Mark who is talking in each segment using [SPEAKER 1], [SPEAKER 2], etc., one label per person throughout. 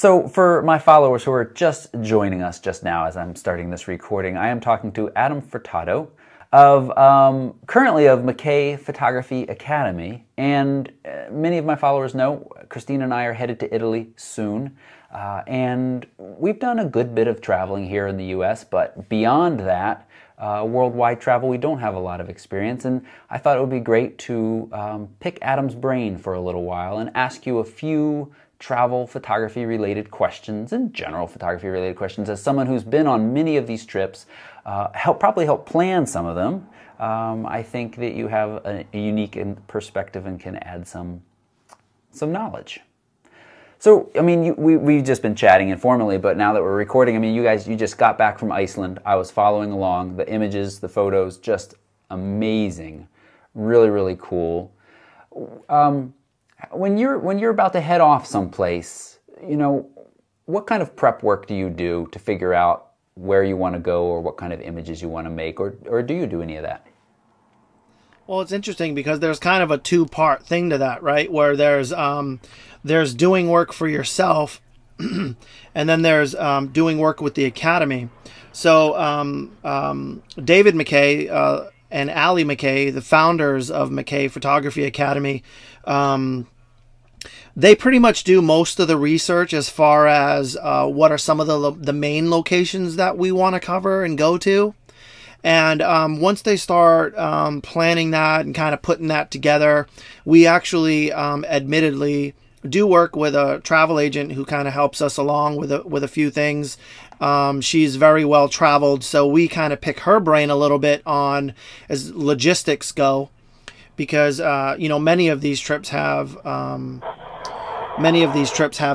[SPEAKER 1] So for my followers who are just joining us just now as I'm starting this recording, I am talking to Adam Furtado of currently of McKay Photography Academy, and many of my followers know Christine and I are headed to Italy soon, and we've done a good bit of traveling here in the US, but beyond that, worldwide travel, we don't have a lot of experience, and I thought it would be great to pick Adam's brain for a little while and ask you a few travel photography related questions and general photography related questions. As someone who's been on many of these trips, probably help plan some of them, I think that you have a unique perspective and can add some knowledge. So, I mean, we've just been chatting informally, but now that we're recording, I mean, you just got back from Iceland. I was following along. The images, the photos, just amazing. Really, really cool. When you're about to head off someplace, you know, what kind of prep work do you do to figure out where you want to go or what kind of images you want to make, or do you do any of that?
[SPEAKER 2] Well, it's interesting because there's kind of a two-part thing to that, right? Where there's doing work for yourself, and then there's doing work with the Academy. So David McKay and Ali McKay, the founders of McKay Photography Academy, they pretty much do most of the research as far as what are some of the main locations that we want to cover and go to. And once they start planning that and kind of putting that together, we actually admittedly do work with a travel agent who kind of helps us along with a few things. She's very well traveled, so we kind of pick her brain a little bit on as logistics go, because you know, many of these trips have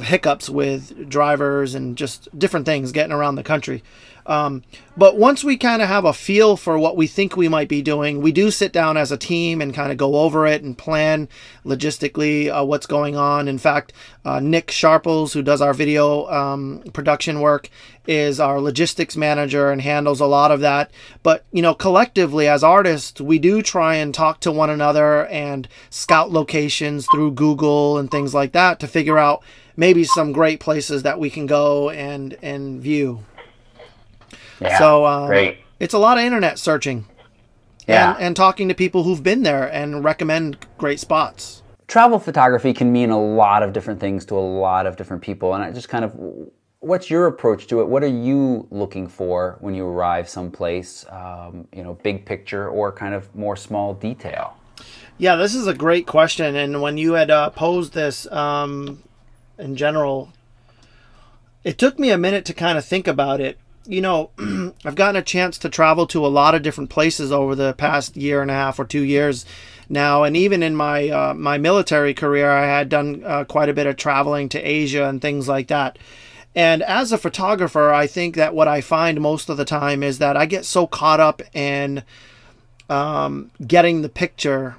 [SPEAKER 2] hiccups with drivers and just different things getting around the country. But once we kind of have a feel for what we think we might be doing, we do sit down as a team and kind of go over it and plan logistically what's going on. In fact, Nick Sharples, who does our video production work, is our logistics manager and handles a lot of that. But, you know, collectively as artists, we do try and talk to one another and scout locations through Google and things like that to figure out maybe some great places that we can go and view.
[SPEAKER 1] Yeah,
[SPEAKER 2] so
[SPEAKER 1] great.
[SPEAKER 2] It's a lot of internet searching, and talking to people who've been there and recommend great spots.
[SPEAKER 1] Travel photography can mean a lot of different things to a lot of different people, and I just kind of, what's your approach to it? What are you looking for when you arrive someplace? You know, big picture or kind of more small detail?
[SPEAKER 2] Yeah, this is a great question, and when you had posed this in general, it took me a minute to kind of think about it. You know, I've gotten a chance to travel to a lot of different places over the past year and a half or 2 years now. And even in my my military career, I had done quite a bit of traveling to Asia and things like that. And as a photographer, I think that what I find most of the time is that I get so caught up in getting the picture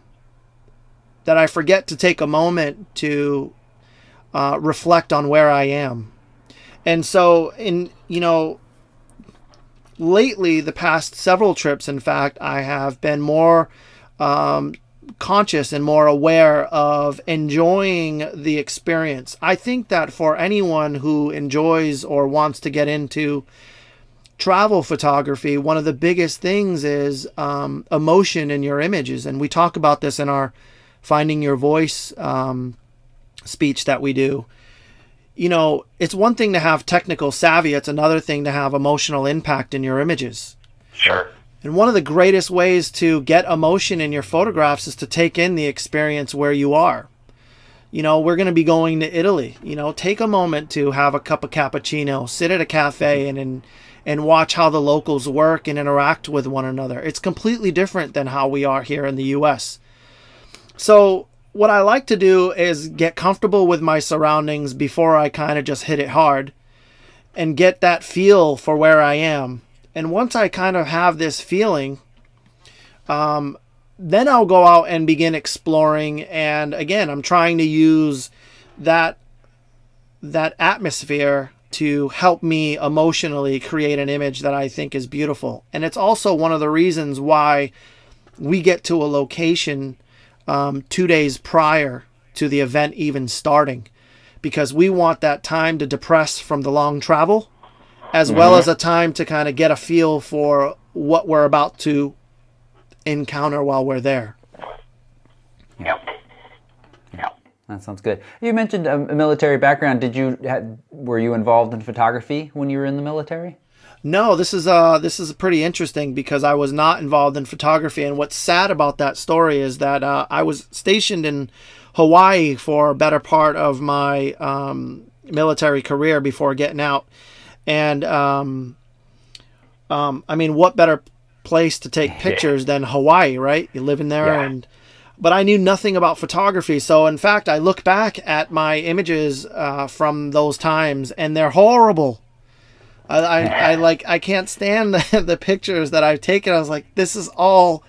[SPEAKER 2] that I forget to take a moment to reflect on where I am. And so, lately, the past several trips, in fact, I have been more conscious and more aware of enjoying the experience. I think that for anyone who enjoys or wants to get into travel photography, one of the biggest things is emotion in your images. And we talk about this in our Finding Your Voice speech that we do. You know, it's one thing to have technical savvy. It's another thing to have emotional impact in your images.
[SPEAKER 1] Sure.
[SPEAKER 2] And one of the greatest ways to get emotion in your photographs is to take in the experience where you are. You know, we're going to be going to Italy. You know, take a moment to have a cup of cappuccino, sit at a cafe and watch how the locals work and interact with one another. It's completely different than how we are here in the US. So what I like to do is get comfortable with my surroundings before I kind of just hit it hard and get that feel for where I am. And once I kind of have this feeling, then I'll go out and begin exploring. And again, I'm trying to use that atmosphere to help me emotionally create an image that I think is beautiful. And it's also one of the reasons why we get to a location 2 days prior to the event even starting, because we want that time to depress from the long travel, as well as a time to kind of get a feel for what we're about to encounter while we're there.
[SPEAKER 1] Yeah. That sounds good. You mentioned a military background. Were you involved in photography when you were in the military?
[SPEAKER 2] No, this is pretty interesting because I was not involved in photography. And what's sad about that story is that I was stationed in Hawaii for a better part of my military career before getting out. And I mean, what better place to take pictures than Hawaii, right? You live in there, but I knew nothing about photography. So in fact, I look back at my images from those times, and they're horrible. I can't stand the pictures that I've taken. I was like, this is all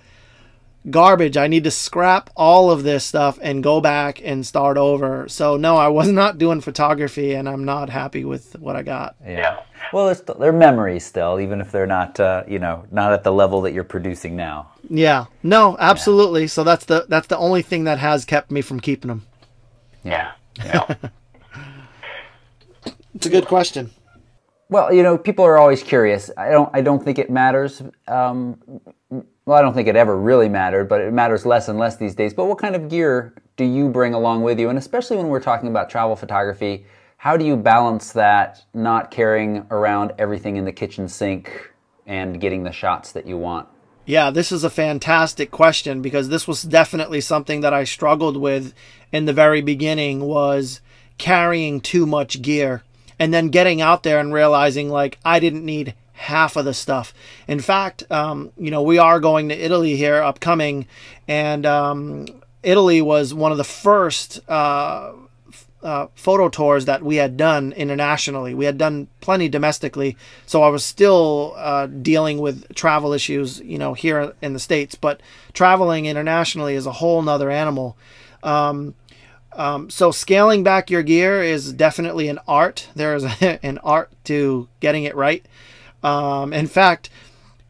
[SPEAKER 2] garbage. I need to scrap all of this stuff and go back and start over. So no, I was not doing photography, and I'm not happy with what I got.
[SPEAKER 1] Yeah. Well, they're memories still, even if they're not, not at the level that you're producing now.
[SPEAKER 2] Yeah. No, absolutely. Yeah. So that's the only thing that has kept me from keeping them.
[SPEAKER 1] Yeah.
[SPEAKER 2] It's a good question.
[SPEAKER 1] Well, people are always curious. I don't think it matters. Well, I don't think it ever really mattered, but it matters less and less these days. But what kind of gear do you bring along with you? And especially when we're talking about travel photography, how do you balance that, not carrying around everything in the kitchen sink and getting the shots that you want?
[SPEAKER 2] Yeah, this is a fantastic question, because this was definitely something that I struggled with in the very beginning, was carrying too much gear and then getting out there and realizing like I didn't need half of the stuff. In fact, we are going to Italy here upcoming, and Italy was one of the first photo tours that we had done internationally. We had done plenty domestically, so I was still dealing with travel issues, here in the States, but traveling internationally is a whole nother animal. So scaling back your gear is definitely an art. There is an art to getting it right. In fact,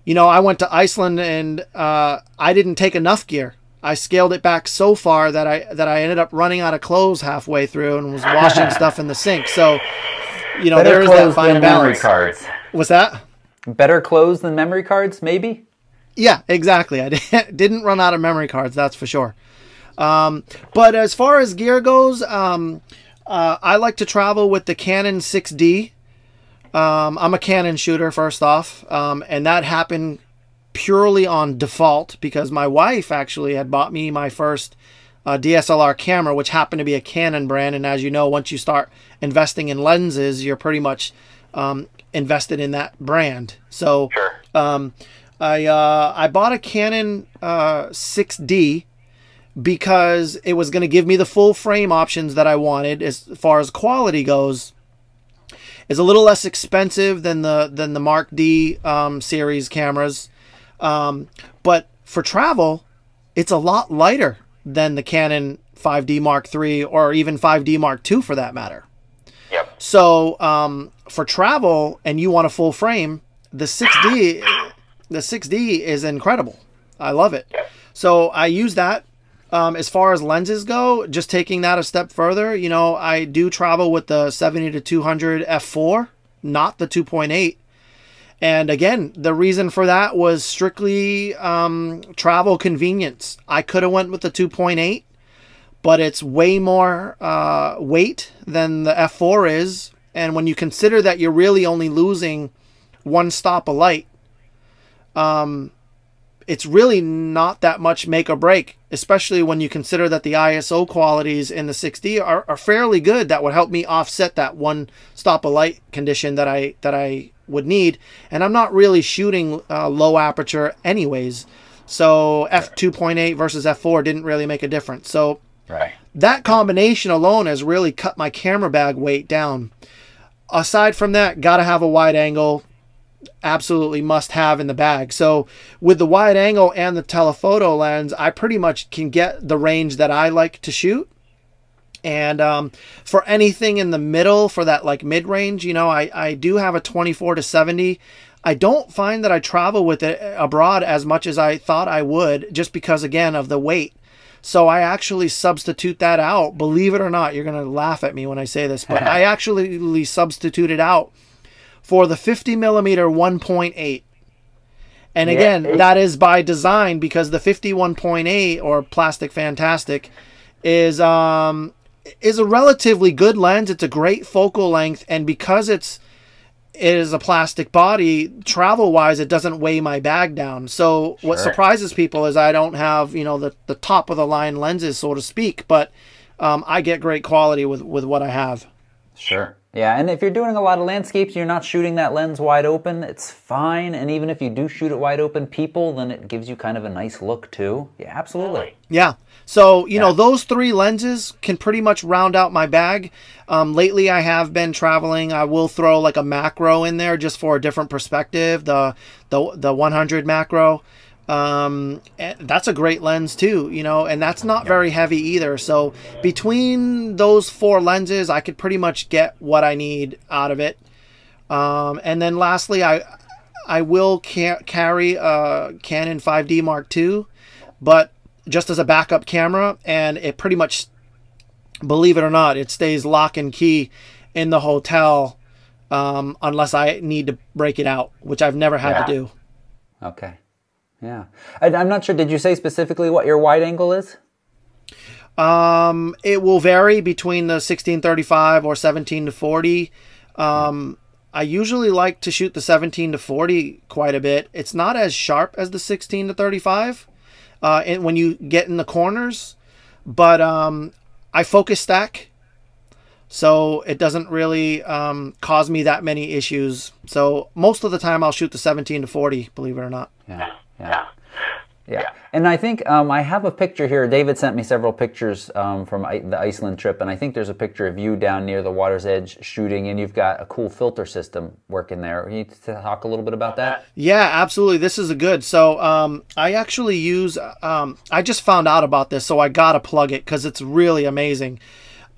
[SPEAKER 2] I went to Iceland, and I didn't take enough gear. I scaled it back so far that I ended up running out of clothes halfway through and was washing stuff in the sink. So, there is that fine balance.
[SPEAKER 1] Cards.
[SPEAKER 2] What's that?
[SPEAKER 1] Better clothes than memory cards, maybe?
[SPEAKER 2] Yeah, exactly. I didn't run out of memory cards, that's for sure. But as far as gear goes, I like to travel with the Canon 6D. I'm a Canon shooter, first off, and that happened purely on default because my wife actually had bought me my first DSLR camera, which happened to be a Canon brand. And as you know, once you start investing in lenses, you're pretty much invested in that brand. So sure. I bought a Canon 6D because it was going to give me the full frame options that I wanted. As far as quality goes, it's a little less expensive than the Mark D series cameras. But for travel, it's a lot lighter than the Canon 5D Mark III or even 5D Mark II for that matter.
[SPEAKER 1] Yep.
[SPEAKER 2] So for travel and you want a full frame, the 6D is incredible. I love it. Yep. So I use that. As far as lenses go, just taking that a step further, I do travel with the 70-200 f4, not the 2.8. And again, the reason for that was strictly travel convenience. I could have went with the 2.8, but it's way more weight than the f4 is. And when you consider that you're really only losing one stop of light, it's really not that much make or break, especially when you consider that the ISO qualities in the 6D are fairly good. That would help me offset that one stop of light condition that I would need. And I'm not really shooting low aperture anyways. So f2.8 versus f4 didn't really make a difference. So that combination alone has really cut my camera bag weight down. Aside from that, got to have a wide angle. Absolutely must have in the bag. So with the wide angle and the telephoto lens, I pretty much can get the range that I like to shoot. And for anything in the middle, for that like mid-range, I do have a 24-70. I don't find that I travel with it abroad as much as I thought I would, just because again of the weight. So I actually substitute that out. Believe it or not, you're going to laugh at me when I say this, but I actually substituted out for the 50 millimeter 1.8. And again, that is by design, because the 51.8 or Plastic Fantastic is a relatively good lens. It's a great focal length, and because it is a plastic body, travel wise, it doesn't weigh my bag down. So what surprises people is I don't have, you know, the top of the line lenses, so to speak, but I get great quality with what I have.
[SPEAKER 1] Sure. Yeah, and if you're doing a lot of landscapes, you're not shooting that lens wide open, it's fine. And even if you do shoot it wide open, people, then it gives you kind of a nice look too. Yeah, absolutely.
[SPEAKER 2] Yeah. So, you know, those three lenses can pretty much round out my bag. Lately, I have been traveling. I will throw like a macro in there just for a different perspective, the 100 macro. And that's a great lens too, you know, and that's not very heavy either. So between those four lenses, I could pretty much get what I need out of it. And then lastly, I will carry a Canon 5D Mark II, but just as a backup camera, and it pretty much, believe it or not, it stays lock and key in the hotel, unless I need to break it out, which I've never had to do.
[SPEAKER 1] Okay. Yeah. I'm not sure, did you say specifically what your wide angle is?
[SPEAKER 2] It will vary between the 16-35 or 17-40. I usually like to shoot the 17-40 quite a bit. It's not as sharp as the 16-35 when you get in the corners, but I focus stack, so it doesn't really cause me that many issues. So most of the time I'll shoot the 17-40, believe it or not.
[SPEAKER 1] Yeah. And I think I have a picture here. David sent me several pictures from the Iceland trip, and I think there's a picture of you down near the water's edge shooting, and you've got a cool filter system working there. Can you talk a little bit about that?
[SPEAKER 2] Yeah, absolutely. This is a good. So I actually use, I just found out about this, so I got to plug it because it's really amazing.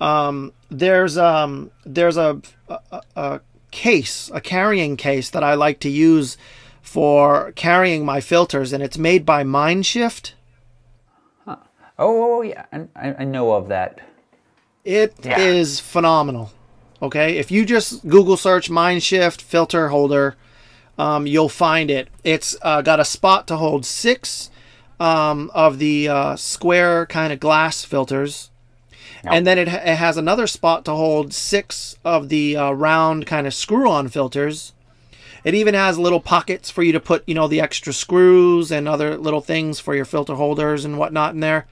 [SPEAKER 2] There's a case, a carrying case that I like to use for carrying my filters, and it's made by Mindshift.
[SPEAKER 1] Huh. Oh yeah, I know of that.
[SPEAKER 2] It is phenomenal. Okay, if you just Google search Mindshift filter holder, you'll find it. It's got a spot to hold 6 of the square kind of glass filters, and then it has another spot to hold 6 of the round kind of screw-on filters. It even has little pockets for you to put, you know, the extra screws and other little things for your filter holders and whatnot in there.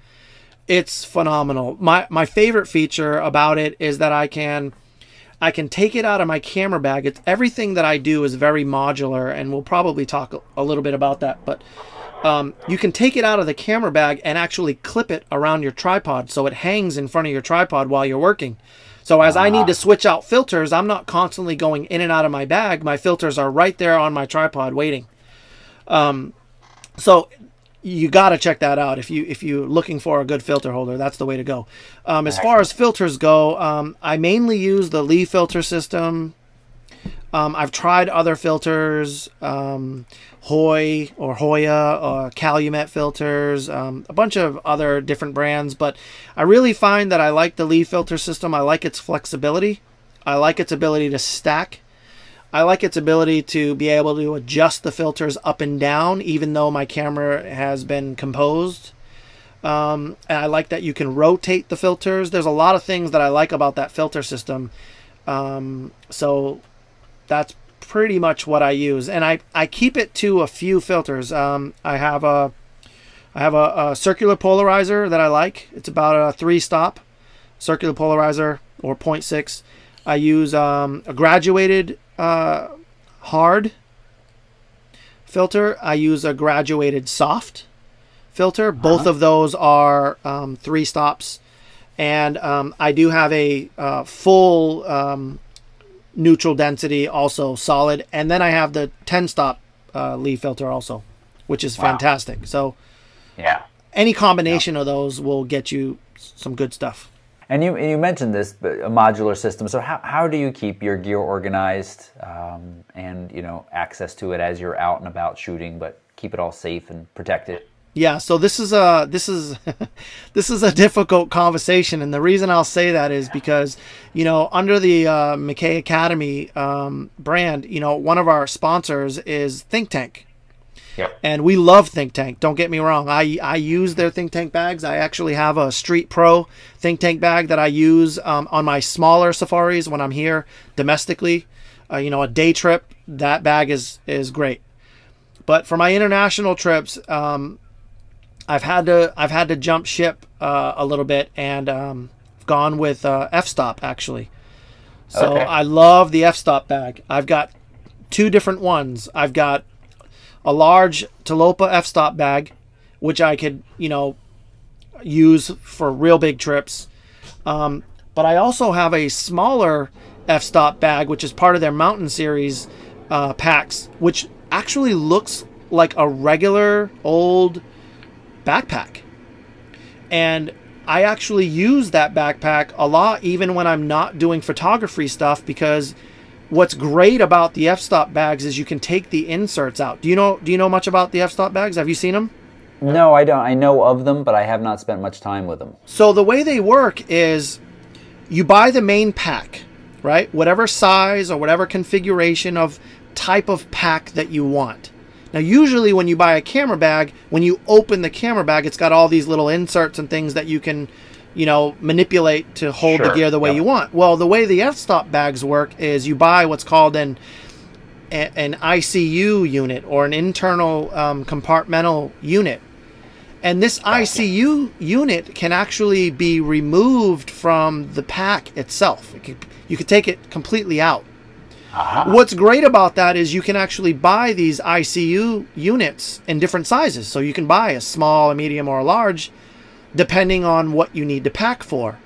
[SPEAKER 2] It's phenomenal. My favorite feature about it is that I can take it out of my camera bag. It's everything that I do is very modular, and we'll probably talk a little bit about that. But you can take it out of the camera bag and actually clip it around your tripod, so it hangs in front of your tripod while you're working. So as I need to switch out filters, I'm not constantly going in and out of my bag. My filters are right there on my tripod waiting. So you got to check that out. If you're looking for a good filter holder, that's the way to go. As far as filters go, I mainly use the Lee filter system. I've tried other filters, Hoy or Hoya or Calumet filters, a bunch of other different brands, but I really find that I like the Lee filter system. I like its flexibility. I like its ability to stack. I like its ability to be able to adjust the filters up and down, even though my camera has been composed. And I like that you can rotate the filters. There's a lot of things that I like about that filter system. So that's pretty much what I use, and I keep it to a few filters. I have a circular polarizer that I like. It's about a 3-stop circular polarizer, or 0.6. I use a graduated hard filter. I use a graduated soft filter. Both of those are 3 stops, and I do have a full neutral density, also solid, and then I have the 10-stop Lee filter also, which is fantastic. So any combination of those will get you some good stuff.
[SPEAKER 1] And you mentioned this, but a modular system. So how do you keep your gear organized and, you know, access to it as you're out and about shooting, but keep it all safe and protected?
[SPEAKER 2] Yeah, so this is a this is a difficult conversation, and the reason I'll say that is because, you know, under the McKay Academy brand, you know, one of our sponsors is Think Tank.
[SPEAKER 1] Yep.
[SPEAKER 2] And we love Think Tank. Don't get me wrong. I use their Think Tank bags. I actually have a Street Pro Think Tank bag that I use on my smaller safaris when I'm here domestically. You know, a day trip, that bag is great. But for my international trips, I've had to jump ship a little bit and gone with f-stop actually. So
[SPEAKER 1] okay.
[SPEAKER 2] I love the f-stop bag. I've got two different ones. I've got a large Talopa f-stop bag, which I could, you know, use for real big trips. But I also have a smaller f-stop bag, which is part of their Mountain Series packs, which actually looks like a regular old backpack. And I actually use that backpack a lot even when I'm not doing photography stuff, because what's great about the f-stop bags is you can take the inserts out. Do you know much about the f-stop bags? Have you seen them?
[SPEAKER 1] No, I don't. I know of them, but I have not spent much time with them.
[SPEAKER 2] So the way they work is you buy the main pack, right? Whatever size or whatever configuration of type of pack that you want. Now, usually when you buy a camera bag, when you open the camera bag, it's got all these little inserts and things that you can, you know, manipulate to hold the gear the way you want. Well, the way the f-stop bags work is you buy what's called an ICU unit, or an internal compartmental unit. And this ICU unit can actually be removed from the pack itself. You could take it completely out. What's great about that is you can actually buy these ICU units in different sizes. So you can buy a small, a medium, or a large, depending on what you need to pack for.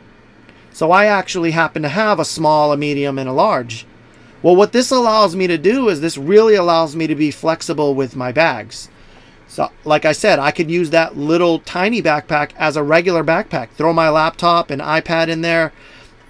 [SPEAKER 2] So I actually happen to have a small, a medium, and a large. Well, what this allows me to do is this really allows me to be flexible with my bags. So, like I said, I could use that little tiny backpack as a regular backpack. Throw my laptop and iPad in there,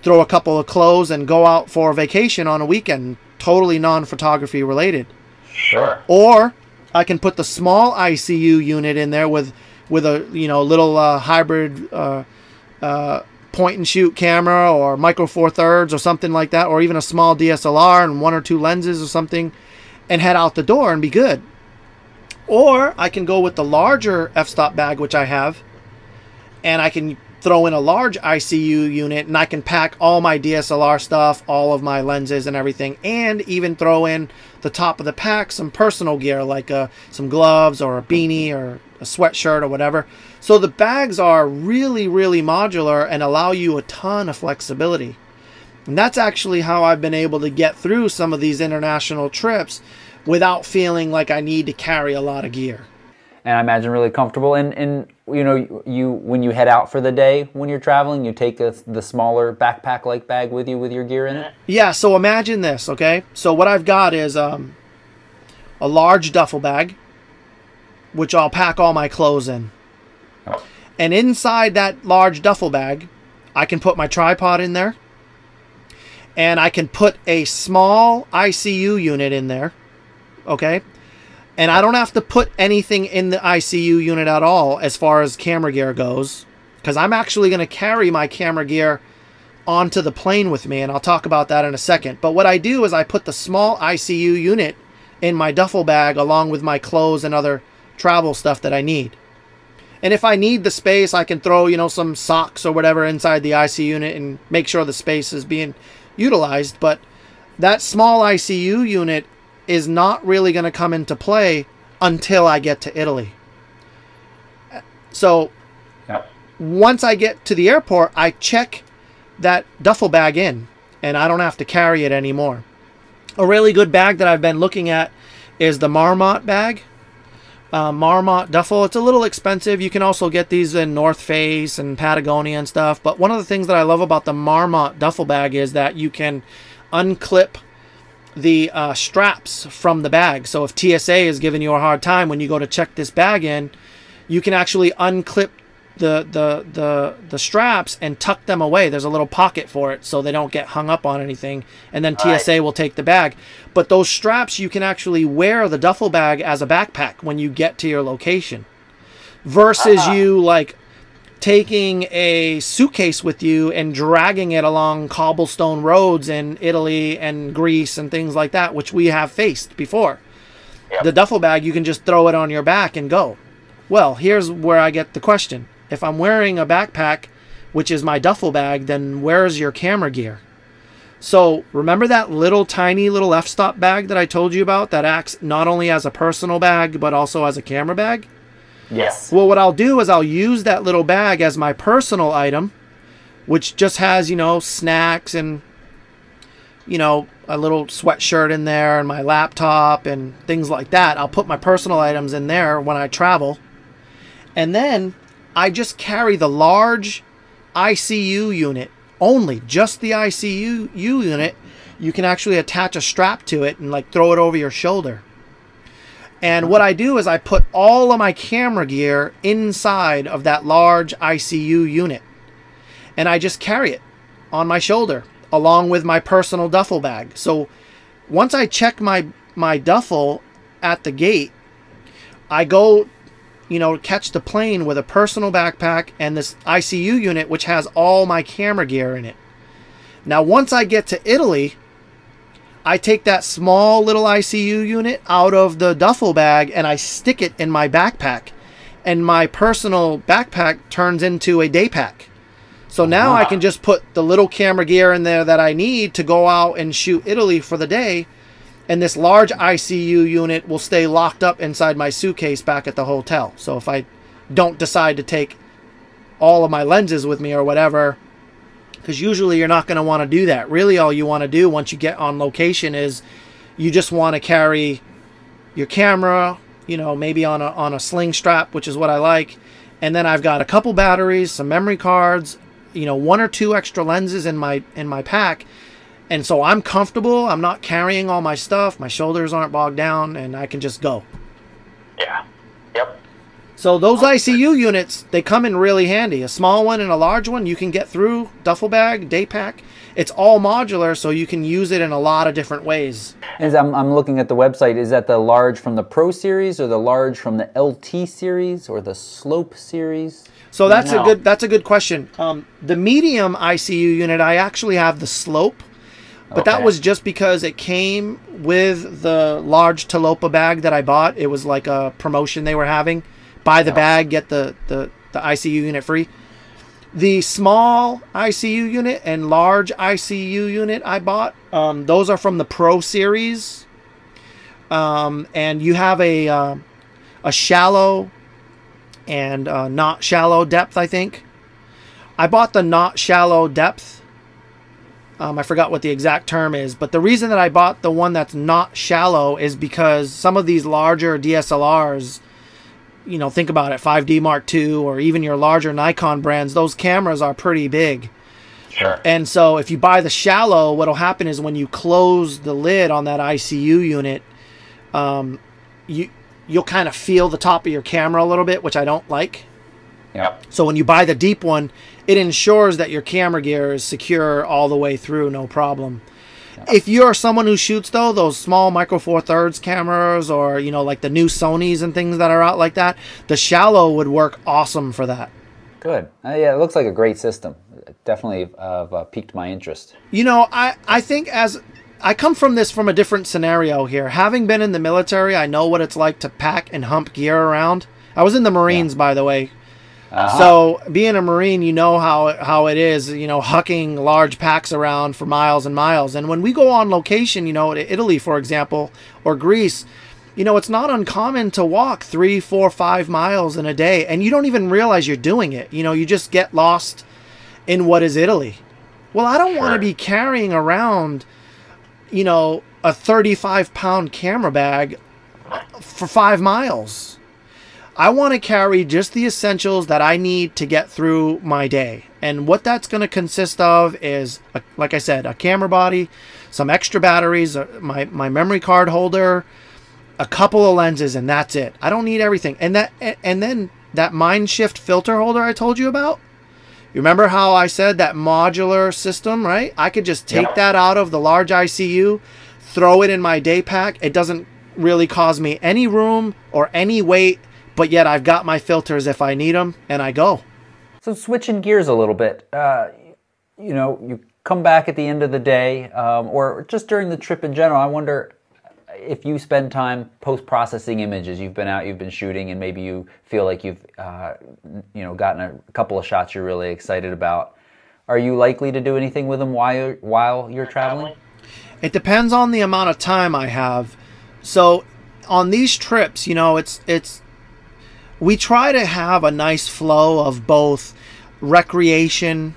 [SPEAKER 2] throw a couple of clothes, and go out for a vacation on a weekend, totally non-photography related.
[SPEAKER 1] Sure.
[SPEAKER 2] Or I can put the small ICU unit in there with a, you know, little hybrid point and shoot camera, or micro four thirds or something like that, or even a small DSLR and 1 or 2 lenses or something, and head out the door and be good. Or I can go with the larger f-stop bag, which I have, and I can throw in a large ICU unit, and I can pack all my DSLR stuff, all of my lenses and everything, and even throw in the top of the pack some personal gear, like some gloves or a beanie or a sweatshirt or whatever. So the bags are really, really modular and allow you a ton of flexibility. And that's actually how I've been able to get through some of these international trips without feeling like I need to carry a lot of gear.
[SPEAKER 1] And I imagine really comfortable. And you know, you when you head out for the day, when you're traveling, you take the smaller backpack-like bag with you with your gear in it?
[SPEAKER 2] Yeah, so imagine this, okay? So what I've got is a large duffel bag, which I'll pack all my clothes in.
[SPEAKER 1] Oh.
[SPEAKER 2] And inside that large duffel bag, I can put my tripod in there, and I can put a small ICU unit in there, okay? And I don't have to put anything in the ICU unit at all as far as camera gear goes, because I'm actually going to carry my camera gear onto the plane with me, and I'll talk about that in a second. But what I do is I put the small ICU unit in my duffel bag along with my clothes and other travel stuff that I need. And if I need the space, I can throw, you know, some socks or whatever inside the ICU unit and make sure the space is being utilized. But that small ICU unit is not really going to come into play until I get to Italy. So once I get to the airport, I check that duffel bag in, and I don't have to carry it anymore. A really good bag that I've been looking at is the Marmot bag. Marmot duffel. It's a little expensive. You can also get these in North Face and Patagonia and stuff. But one of the things that I love about the Marmot duffel bag is that you can unclip the straps from the bag. So if TSA is giving you a hard time when you go to check this bag in, you can actually unclip the straps and tuck them away. There's a little pocket for it so they don't get hung up on anything, and then TSA will take the bag. But those straps, you can actually wear the duffel bag as a backpack when you get to your location. versus you like taking a suitcase with you and dragging it along cobblestone roads in Italy and Greece and things like that, which we have faced before.
[SPEAKER 3] Yep.
[SPEAKER 2] The duffel bag, you can just throw it on your back and go. Well, here's where I get the question. If I'm wearing a backpack, which is my duffel bag, then where's your camera gear? So remember that little tiny little f-stop bag that I told you about that acts not only as a personal bag, but also as a camera bag?
[SPEAKER 3] Yes.
[SPEAKER 2] Well, what I'll do is I'll use that little bag as my personal item, which just has, you know, snacks and, you know, a little sweatshirt in there and my laptop and things like that. I'll put my personal items in there when I travel. And then I just carry the large ICU unit, only just the ICU unit. You can actually attach a strap to it and like throw it over your shoulder. And what I do is I put all of my camera gear inside of that large ICU unit. And I just carry it on my shoulder along with my personal duffel bag. So once I check my duffel at the gate, I go, you know, catch the plane with a personal backpack and this ICU unit, which has all my camera gear in it. Now, once I get to Italy, I take that small little ICU unit out of the duffel bag and I stick it in my backpack. And my personal backpack turns into a day pack. So now I can just put the little camera gear in there that I need to go out and shoot Italy for the day. And this large ICU unit will stay locked up inside my suitcase back at the hotel. So if I don't decide to take all of my lenses with me or whatever, because usually you're not going to want to do that. Really, all you want to do once you get on location is you just want to carry your camera, you know, maybe on a sling strap, which is what I like. And then I've got a couple batteries, some memory cards, you know, 1 or 2 extra lenses in my pack. And so I'm comfortable. I'm not carrying all my stuff. My shoulders aren't bogged down, and I can just go.
[SPEAKER 3] Yeah. Yep.
[SPEAKER 2] So those ICU units, they come in really handy. A small one and a large one, you can get through. Duffel bag, day pack. It's all modular, so you can use it in a lot of different ways.
[SPEAKER 1] As I'm looking at the website, is that the large from the Pro series or the large from the LT series or the Slope series?
[SPEAKER 2] So that's a good question. The medium ICU unit, I actually have the Slope. But that was just because it came with the large Talopa bag that I bought. It was like a promotion they were having. Buy the bag, get the ICU unit free. The small ICU unit and large ICU unit I bought, those are from the Pro series. And you have a shallow and not shallow depth, I think. I bought the not shallow depth. I forgot what the exact term is, but the reason that I bought the one that's not shallow is because some of these larger DSLRs, you know, think about it, 5D Mark II or even your larger Nikon brands, those cameras are pretty big.
[SPEAKER 3] Sure.
[SPEAKER 2] And so if you buy the shallow, what'll happen is when you close the lid on that ICU unit, you'll kind of feel the top of your camera a little bit, which I don't like.
[SPEAKER 3] Yep.
[SPEAKER 2] So when you buy the deep one, it ensures that your camera gear is secure all the way through, no problem. If you're someone who shoots, though, those small Micro Four Thirds cameras or, you know, like the new Sonys and things that are out like that, the shallow would work awesome for that.
[SPEAKER 1] Good. Yeah, it looks like a great system. It definitely piqued my interest.
[SPEAKER 2] You know, I think as I come from a different scenario here. Having been in the military, I know what it's like to pack and hump gear around. I was in the Marines, by the way. So being a Marine, you know how it is, you know, hucking large packs around for miles and miles. And when we go on location, you know, to Italy, for example, or Greece, you know, it's not uncommon to walk 3, 4, 5 miles in a day. And you don't even realize you're doing it. You know, you just get lost in what is Italy. Well, I don't want to be carrying around, you know, a 35-pound camera bag for 5 miles. I want to carry just the essentials that I need to get through my day. And what that's going to consist of is, like I said, a camera body, some extra batteries, my memory card holder, a couple of lenses, and that's it. I don't need everything. And then that Mindshift filter holder I told you about, you remember how I said that modular system, right? I could just take that out of the large ICU, throw it in my day pack. It doesn't really cause me any room or any weight, but yet I've got my filters if I need them, and I go.
[SPEAKER 1] So switching gears a little bit, you know, you come back at the end of the day, or just during the trip in general, I wonder if you spend time post-processing images. You've been out, you've been shooting, and maybe you feel like you've you know, gotten a couple of shots you're really excited about. Are you likely to do anything with them while you're traveling?
[SPEAKER 2] It depends on the amount of time I have. So on these trips, you know, we try to have a nice flow of both recreation,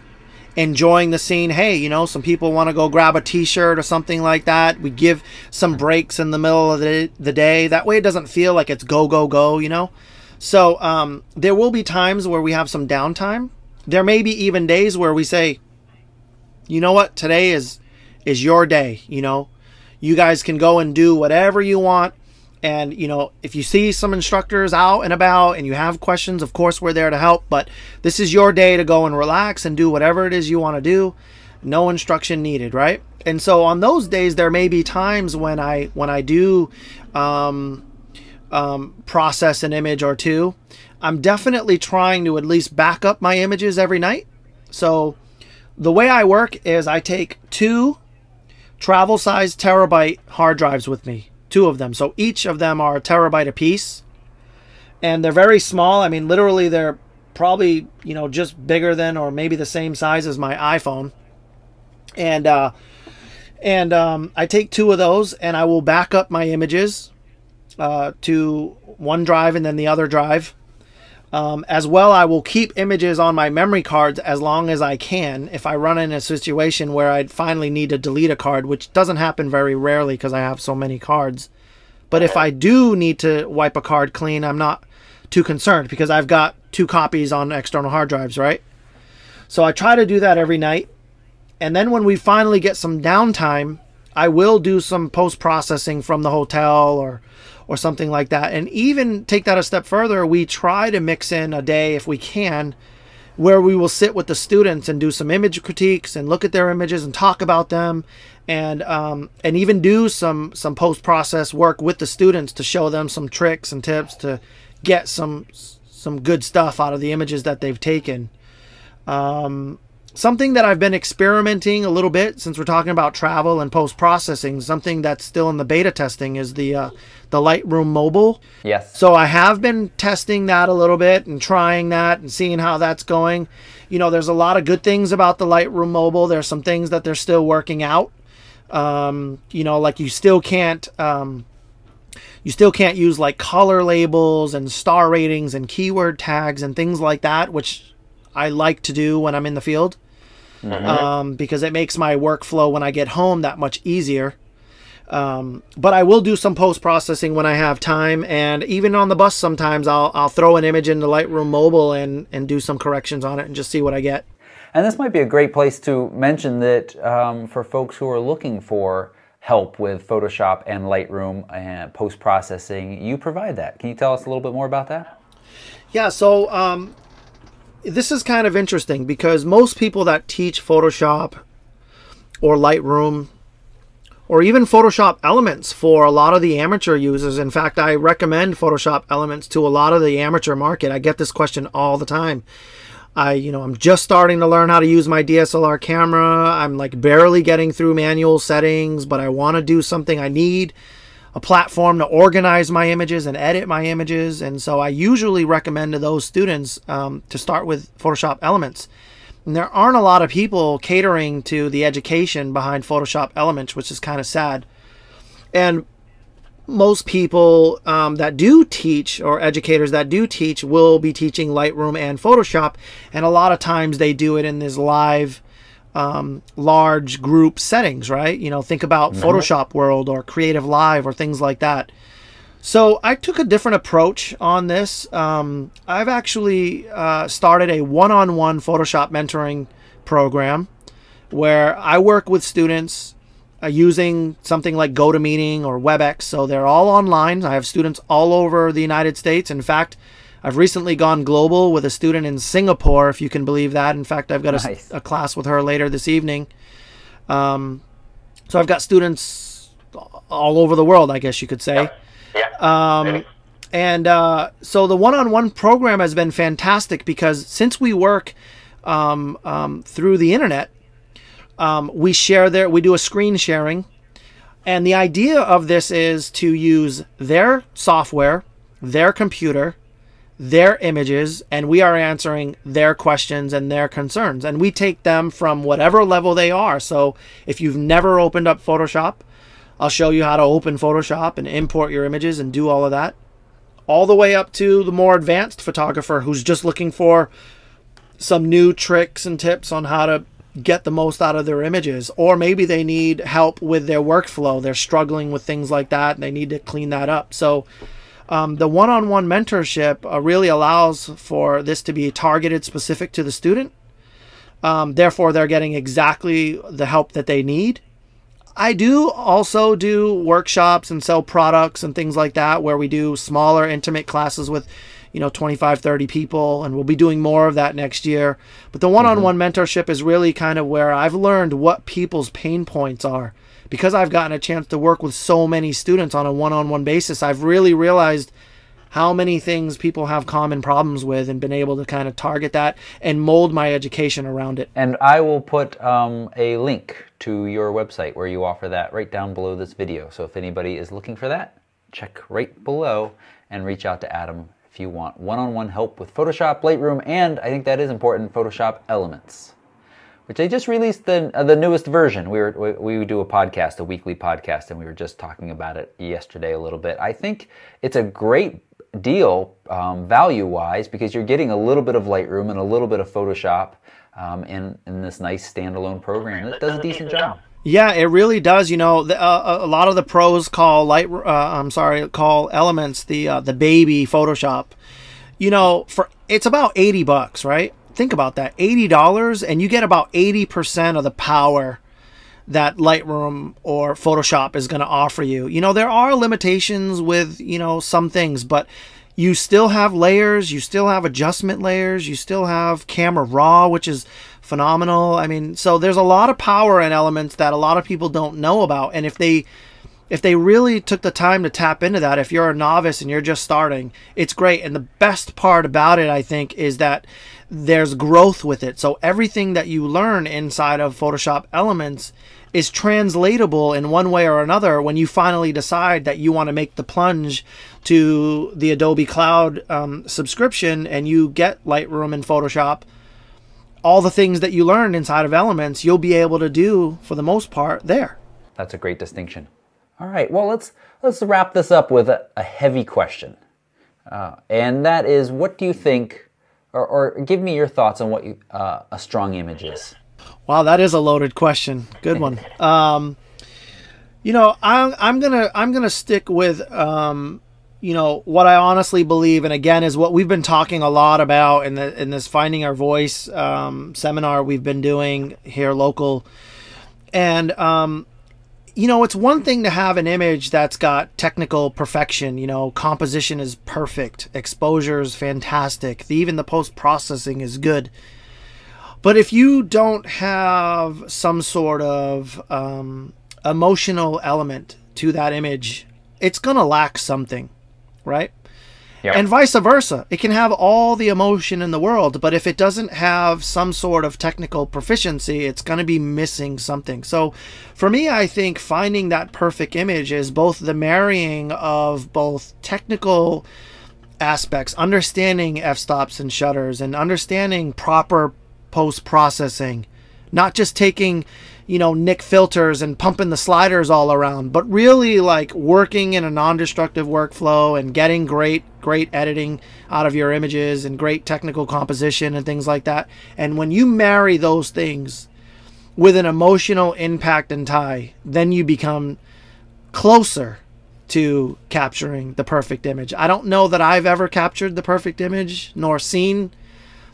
[SPEAKER 2] enjoying the scene. Hey, you know, some people want to go grab a t-shirt or something like that. We give some breaks in the middle of the day. That way it doesn't feel like it's go, go, go, you know. So there will be times where we have some downtime. There may be even days where we say, you know what, today is your day. You know, you guys can go and do whatever you want. And, you know, if you see some instructors out and about and you have questions, of course, we're there to help. But this is your day to go and relax and do whatever it is you want to do. No instruction needed, right? And so on those days, there may be times when I do process an image or two. I'm definitely trying to at least back up my images every night. So the way I work is I take 2 travel-sized terabyte hard drives with me. 2 of them. So each of them are a terabyte apiece. And they're very small. I mean, literally they're probably, you know, just bigger than or maybe the same size as my iPhone. And I take 2 of those and I will back up my images to one drive and then the other drive. As well, I will keep images on my memory cards as long as I can if I run in a situation where I'd finally need to delete a card, which doesn't happen very rarely because I have so many cards. But if I do need to wipe a card clean, I'm not too concerned because I've got 2 copies on external hard drives, right? So I try to do that every night. And then when we finally get some downtime, I will do some post-processing from the hotel or something like that. And even take that a step further, we try to mix in a day, if we can, where we will sit with the students and do some image critiques and look at their images and talk about them, and even do some post-process work with the students to show them some tricks and tips to get some good stuff out of the images that they've taken. Something that I've been experimenting a little bit, since we're talking about travel and post-processing, something that's still in the beta testing is the Lightroom Mobile.
[SPEAKER 1] Yes.
[SPEAKER 2] So I have been testing that a little bit and trying that and seeing how that's going. You know, there's a lot of good things about the Lightroom Mobile. There's some things that they're still working out. You know, like you still can't use like color labels and star ratings and keyword tags and things like that, which I like to do when I'm in the field. Because it makes my workflow when I get home that much easier. But I will do some post-processing when I have time, and even on the bus sometimes I'll throw an image into Lightroom Mobile and do some corrections on it and just see what I get.
[SPEAKER 1] And this might be a great place to mention that for folks who are looking for help with Photoshop and Lightroom and post-processing, you provide that. Can you tell us a little bit more about that?
[SPEAKER 2] Yeah, so this is kind of interesting because most people that teach Photoshop or Lightroom or even Photoshop Elements for a lot of the amateur users. In fact, I recommend Photoshop Elements to a lot of the amateur market. I get this question all the time. I'm just starting to learn how to use my DSLR camera. I'm like barely getting through manual settings, but I want to do something. I need a platform to organize my images and edit my images. And so I usually recommend to those students to start with Photoshop Elements. And there aren't a lot of people catering to the education behind Photoshop Elements, which is kind of sad. And most people that do teach, or educators that do teach, will be teaching Lightroom and Photoshop. And a lot of times they do it in this live, large group settings, right? You know, think about Photoshop World or Creative Live or things like that. So I took a different approach on this. I've actually started a one-on-one Photoshop mentoring program where I work with students using something like GoToMeeting or WebEx. So they're all online. I have students all over the United States. In fact, I've recently gone global with a student in Singapore, if you can believe that. In fact, I've got a class with her later this evening. So I've got students all over the world, I guess you could say.
[SPEAKER 3] Yeah.
[SPEAKER 2] And so the one-on-one program has been fantastic because since we work through the internet, we do a screen sharing. And the idea of this is to use their software, their computer, their images, and we are answering their questions and their concerns. And we take them from whatever level they are. So if you've never opened up Photoshop, I'll show you how to open Photoshop and import your images and do all of that. All the way up to the more advanced photographer who's just looking for some new tricks and tips on how to get the most out of their images. Or maybe they need help with their workflow. They're struggling with things like that and they need to clean that up. So the one-on-one mentorship really allows for this to be targeted specific to the student. Therefore, they're getting exactly the help that they need. I do also do workshops and sell products and things like that where we do smaller, intimate classes with, 25, 30 people, and we'll be doing more of that next year. But the one-on-one mentorship is really kind of where I've learned what people's pain points are. Because I've gotten a chance to work with so many students on a one-on-one basis, I've really realized how many things people have common problems with and been able to kind of target that and mold my education around it.
[SPEAKER 1] And I will put a link to your website where you offer that right down below this video. So if anybody is looking for that, check right below and reach out to Adam if you want one-on-one help with Photoshop, Lightroom, and I think that is important, Photoshop Elements, which they just released the newest version. We do a podcast, a weekly podcast, and we were just talking about it yesterday a little bit. I think it's a great deal value-wise because you're getting a little bit of Lightroom and a little bit of Photoshop in this nice standalone program. It does a decent job.
[SPEAKER 2] Yeah, it really does. A lot of the pros call Elements the baby Photoshop. It's about $80, right? Think about that, $80, and you get about 80% of the power that Lightroom or Photoshop is going to offer you. There are limitations with, some things, but you still have layers, you still have adjustment layers, you still have camera raw, which is phenomenal. So there's a lot of power in Elements that a lot of people don't know about. And if they really took the time to tap into that, if you're a novice and you're just starting, it's great. And the best part about it, I think, is that there's growth with it. So everything that you learn inside of Photoshop Elements is translatable in one way or another when you finally decide that you want to make the plunge to the Adobe Cloud subscription and you get Lightroom and Photoshop. All the things that you learned inside of Elements, you'll be able to do, for the most part, there.
[SPEAKER 1] That's a great distinction. All right, well, let's wrap this up with a heavy question. And that is, what do you think, or give me your thoughts on what a strong image is?
[SPEAKER 2] Wow, that is a loaded question. Good one. I'm gonna stick with what I honestly believe, and again is what we've been talking a lot about in this Finding Our Voice seminar we've been doing here local. And it's one thing to have an image that's got technical perfection. Composition is perfect, exposure is fantastic, even the post-processing is good. But if you don't have some sort of emotional element to that image, it's going to lack something, right?
[SPEAKER 1] Yep.
[SPEAKER 2] And vice versa. It can have all the emotion in the world, but if it doesn't have some sort of technical proficiency, it's going to be missing something. So for me, I think finding that perfect image is both the marrying of both technical aspects, understanding f-stops and shutters, and understanding proper post-processing, not just taking Nick filters and pumping the sliders all around, but really like working in a non-destructive workflow and getting great editing out of your images and great technical composition and things like that. And when you marry those things with an emotional impact and tie, then you become closer to capturing the perfect image. I don't know that I've ever captured the perfect image nor seen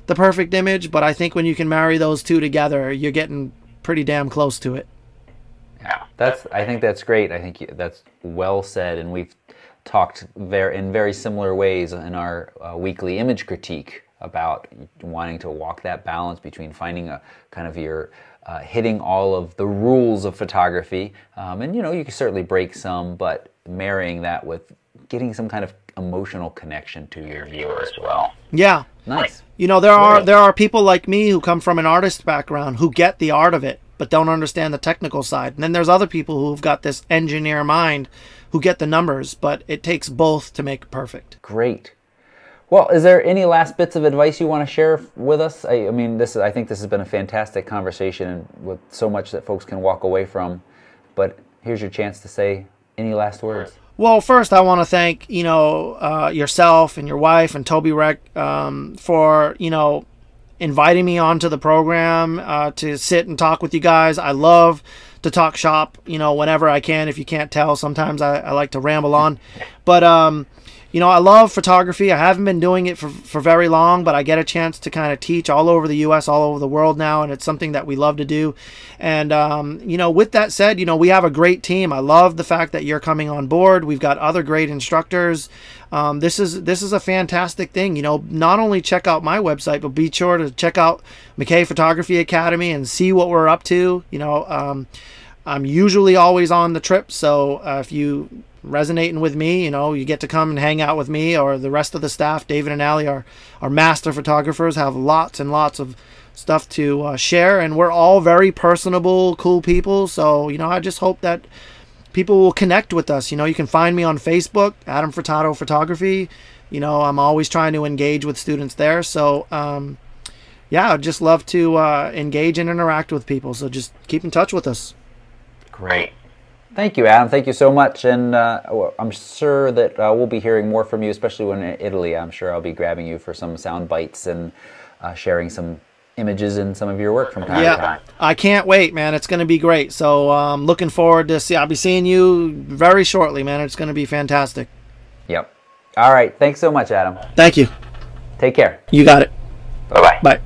[SPEAKER 2] the perfect image, but I think when you can marry those two together, you're getting pretty damn close to it.
[SPEAKER 1] Yeah, I think that's great. I think that's well said, and we've talked in very similar ways in our weekly image critique about wanting to walk that balance between finding a kind of your hitting all of the rules of photography, and you can certainly break some, but marrying that with getting some kind of emotional connection to your viewers as well.
[SPEAKER 2] Yeah.
[SPEAKER 1] Nice.
[SPEAKER 2] You know, there are people like me who come from an artist background who get the art of it, but don't understand the technical side. And then there's other people who've got this engineer mind who get the numbers, but it takes both to make it perfect.
[SPEAKER 1] Great. Well, is there any last bits of advice you want to share with us? I mean, I think this has been a fantastic conversation and with so much that folks can walk away from. But here's your chance to say any last words.
[SPEAKER 2] Well, first I want to thank, you know, yourself and your wife and Toby Rec for, you know, inviting me onto the program to sit and talk with you guys. I love to talk shop, you know, whenever I can. If you can't tell, sometimes I like to ramble on. But, you know, I love photography. I haven't been doing it for very long, but I get a chance to kind of teach all over the U.S., all over the world now, and it's something that we love to do. And, you know, with that said, you know, we have a great team. I love the fact that you're coming on board. We've got other great instructors. This is a fantastic thing. You know, not only check out my website, but be sure to check out McKay Photography Academy and see what we're up to. You know, I'm usually always on the trip, so if you resonating with me, you know, you get to come and hang out with me or the rest of the staff. David and Allie are master photographers, have lots and lots of stuff to share, and we're all very personable, cool people. So, you know, I just hope that people will connect with us. You know, you can find me on Facebook, Adam Furtado Photography. You know, I'm always trying to engage with students there. So, yeah, I'd just love to engage and interact with people. So just keep in touch with us.
[SPEAKER 1] Great. Thank you, Adam. Thank you so much. And I'm sure that we'll be hearing more from you, especially when in Italy. I'm sure I'll be grabbing you for some sound bites and sharing some images and some of your work from time to time.
[SPEAKER 2] I can't wait, man. It's going to be great. So I'm looking forward to I'll be seeing you very shortly, man. It's going to be fantastic.
[SPEAKER 1] Yep. All right. Thanks so much, Adam.
[SPEAKER 2] Thank you.
[SPEAKER 1] Take care.
[SPEAKER 2] You got it.
[SPEAKER 3] Bye-bye.
[SPEAKER 2] Bye.